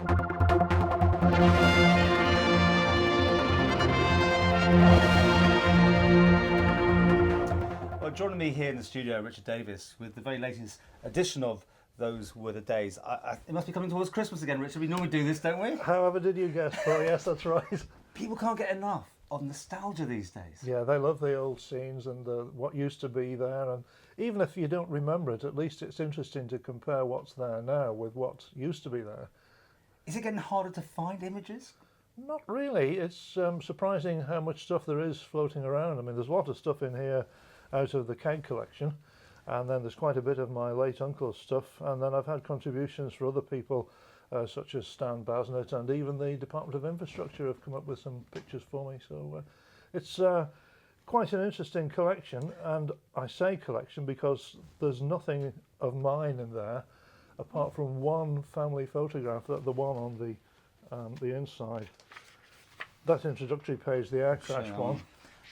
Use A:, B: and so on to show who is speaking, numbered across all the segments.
A: Well, joining me here in the studio, Richard Davies, with the very latest edition of Those Were the Days. It must be coming towards Christmas again, Richard. We normally do this, don't we?
B: However did you guess, Paul? Yes, that's right.
A: People can't get enough of nostalgia these days.
B: Yeah, they love the old scenes and what used to be there. And even if you don't remember it, at least it's interesting to compare what's there now with what used to be there.
A: Is it getting harder to find images?
B: Not really. It's surprising how much stuff there is floating around. I mean, there's a lot of stuff in here out of the keg collection, and then there's quite a bit of my late uncle's stuff, and then I've had contributions for other people such as Stan Basnett, and even the Department of Infrastructure have come up with some pictures for me. So it's quite an interesting collection, and I say collection because there's nothing of mine in there apart from one family photograph, the one on the inside. That introductory page, the air crash one.
A: Well,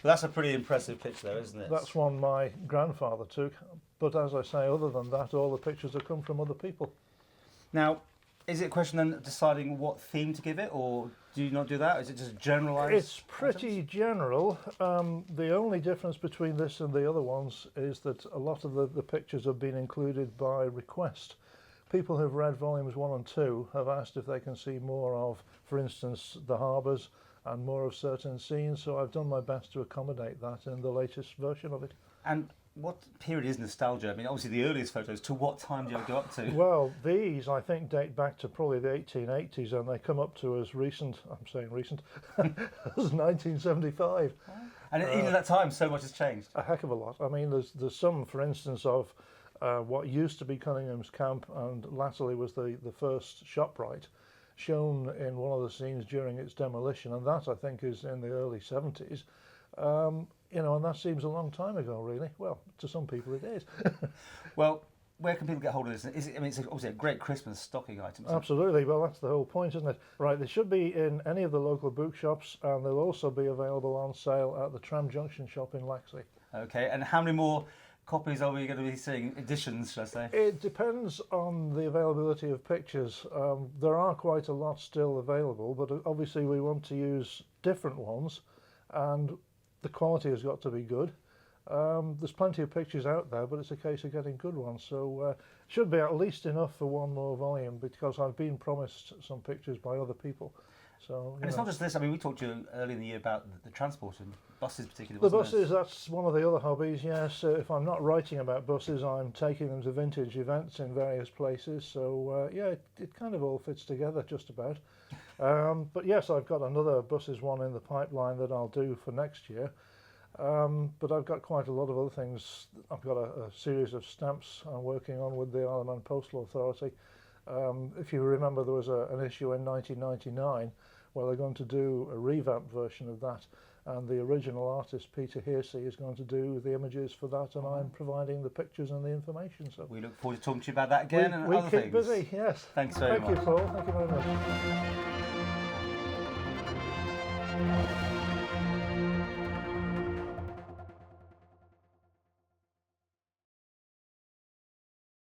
A: that's a pretty impressive picture though, isn't it?
B: That's one my grandfather took, but as I say, other than that, all the pictures have come from other people.
A: Now, is it a question then of deciding what theme to give it, or do you not do that? Is it just generalised?
B: It's pretty general. The only difference between this and the other ones is that a lot of the pictures have been included by request. People who've read volumes 1 and 2 have asked if they can see more of, for instance, the harbours and more of certain scenes, so I've done my best to accommodate that in the latest version of it.
A: And what period is nostalgia? I mean, obviously the earliest photos, to what time do you go up to?
B: Well, these I think date back to probably the 1880s, and they come up to as recent, I'm saying recent, as 1975.
A: And even at that time, so much has changed.
B: A heck of a lot. I mean, there's some, for instance, of what used to be Cunningham's camp and latterly was the first ShopRite, shown in one of the scenes during its demolition, and that I think is in the early 70s. You know, and that seems a long time ago, really. Well, to some people it is.
A: Well, where can people get hold of this? It's obviously a great Christmas stocking item.
B: Absolutely. Well, that's the whole point, isn't it? Right, they should be in any of the local bookshops, and they'll also be available on sale at the Tram Junction shop in Laxley.
A: Okay, and how many more copies are we going to be seeing? Editions, should I say?
B: It depends on the availability of pictures. There are quite a lot still available, but obviously we want to use different ones, and the quality has got to be good. There's plenty of pictures out there, but it's a case of getting good ones, so should be at least enough for one more volume, because I've been promised some pictures by other people. So,
A: and it's not just this. I mean, we talked to you earlier in the year about the transport and buses, particularly.
B: The buses, that's one of the other hobbies, yes. If I'm not writing about buses, I'm taking them to vintage events in various places. So, yeah, it kind of all fits together just about. But yes, I've got another buses one in the pipeline that I'll do for next year. But I've got quite a lot of other things. I've got a series of stamps I'm working on with the Isle of Man Postal Authority. If you remember, there was an issue in 1999 where they're going to do a revamped version of that, and the original artist Peter Hearsey is going to do the images for that, and I'm providing the pictures and the information. So
A: we look forward to talking to you about that again and
B: we
A: other
B: keep
A: things.
B: busy, yes.
A: Thanks very much.
B: Thank you, Paul. Thank you very much.